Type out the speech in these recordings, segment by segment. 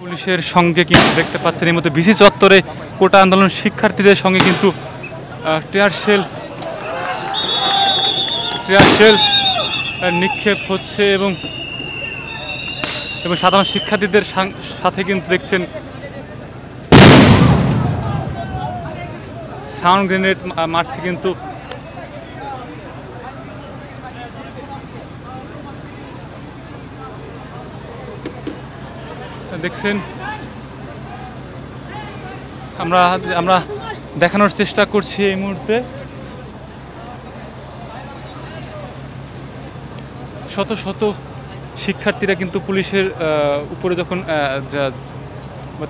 পুলিশের সঙ্গে কিন্তু দেখতে পাচ্ছেন এই মধ্যে ভিসি চত্বরে কোটা আন্দোলন শিক্ষার্থীদের সঙ্গে কিন্তু টিয়ার শেল নিক্ষেপ হচ্ছে এবং সাধারণ শিক্ষার্থীদের সাথে কিন্তু দেখছেন সাউন্ড গ্রেনেড মারছে কিন্তু দেখছেন আমরা দেখানোর চেষ্টা করছি এই মুহূর্তে শত শত শিক্ষার্থীরা কিন্তু পুলিশের উপরে যখন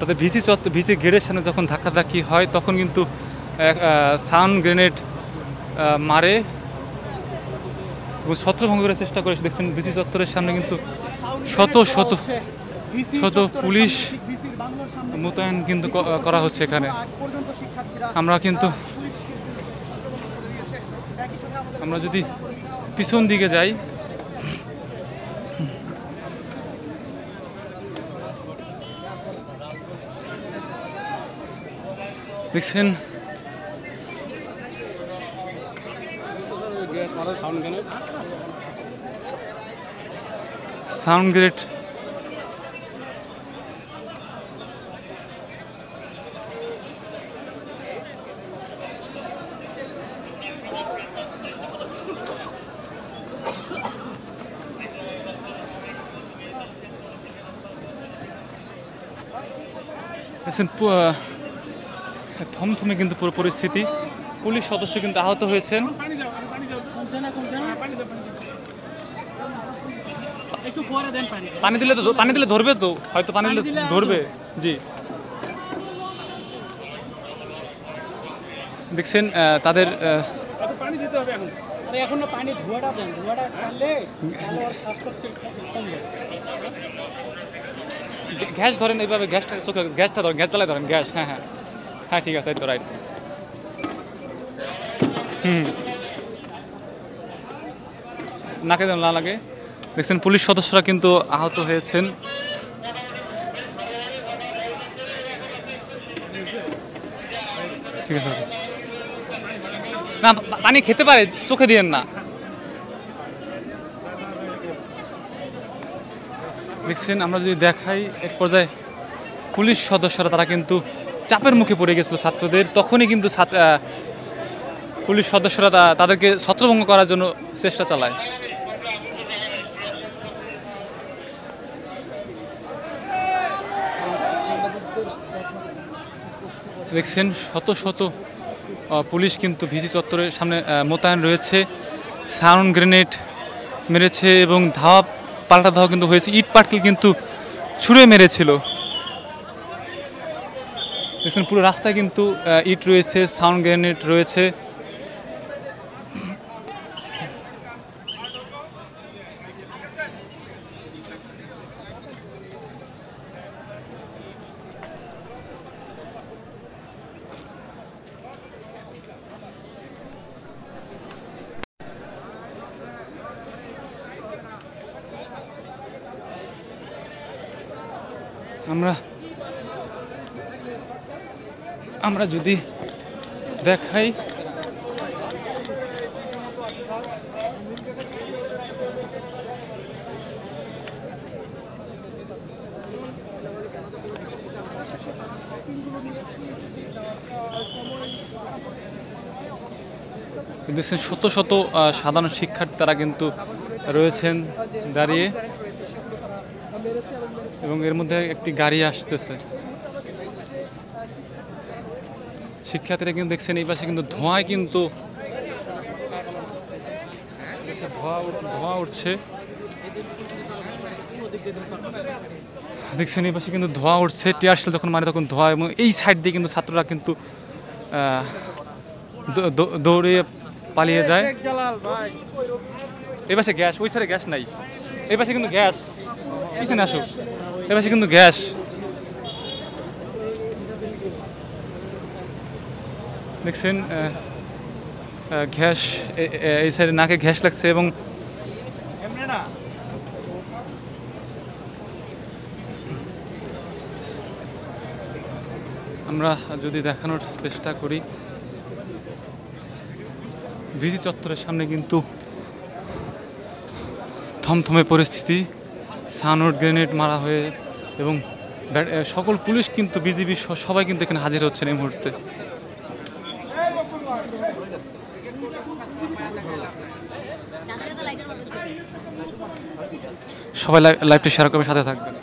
তাদের ভিসি গেটের সামনে যখন ধাক্কাধাক্কি হয় তখন কিন্তু সাউন্ড গ্রেনেড মারে এবং ছত্রভঙ্গ করার চেষ্টা করে। দেখছেন ভিসি চত্বরের সামনে কিন্তু শত শত শত পুলিশ মোতায়েন কিন্তু করা হচ্ছে এখানে। আমরা যদি পিছন দিকে যাই দেখছেন সাউন্ড গ্রেনেড থমথমে কিন্তু পুরো পরিস্থিতি। পুলিশ সদস্য কিন্তু আহত হয়েছেন। পানি দিলে ধরবে তো, হয়তো পানি দিলে ধরবে। জি দেখছেন তাদের গ্যাস ধরেন এইভাবে, গ্যাসটা ধরেন, গ্যাস জ্বালায় ধরেন, গ্যাস। হ্যাঁ হ্যাঁ হ্যাঁ ঠিক আছে, তো রাইট। নাকে যেন না লাগে। দেখছেন পুলিশ সদস্যরা কিন্তু আহত হয়েছেন। ঠিক আছে না, পানি খেতে পারে, চোখে দিয়েন না। দেখছেন আমরা যদি দেখাই এক পর্যায়ে পুলিশ সদস্যরা তারা কিন্তু চাপের মুখে পড়ে গেছিল ছাত্রদের, তখনই কিন্তু পুলিশ সদস্যরা তাদেরকে ছত্রভঙ্গ করার জন্য চেষ্টা চালায়। দেখছেন শত শত পুলিশ কিন্তু ভিসি চত্বরের সামনে মোতায়েন রয়েছে। সাউন্ড গ্রেনেড মেরেছে এবং পাল্টা ধাওয়া কিন্তু হয়েছে, ইট পাটকেল কিন্তু ছুঁড়ে মেরেছিল। দেখছেন পুরো রাস্তায় কিন্তু ইট রয়েছে, সাউন্ড গ্রেনেড রয়েছে। আমরা যদি দেখাই দেখছেন শত শত সাধারণ শিক্ষার্থী তারা কিন্তু রয়েছেন দাঁড়িয়ে এবং এর মধ্যে একটি গাড়ি আসতেছে। শিক্ষার্থীরা কিন্তু দেখছেন এই পাশে কিন্তু ধোঁয়ায় কিন্তু ধোঁয়া উঠছে। দেখছেন এই পাশে কিন্তু ধোঁয়া উঠছে, টিয়ার শেল যখন মারে তখন ধোঁয়া, এবং এই সাইড দিয়ে কিন্তু ছাত্ররা কিন্তু দৌড়ে পালিয়ে যায়। এই পাশে গ্যাস, ওই সাইডে গ্যাস নাই, এই পাশে কিন্তু গ্যাস, এখানে আসো, এই পাশে কিন্তু গ্যাস। দেখছেন গ্যাস, এই সাইডে নাকে গ্যাস লাগছে এবং আমরা যদি দেখানোর চেষ্টা করি, ভিসি চত্বরের সামনে কিন্তু থমথমে পরিস্থিতি, সাউন্ড গ্রেনেড মারা হয়ে এবং সকল পুলিশ কিন্তু বিজিবি সবাই কিন্তু এখানে হাজির হচ্ছেন এই মুহূর্তে। সবাই লাইভটি শেয়ার করবে, সাথে থাকবেন।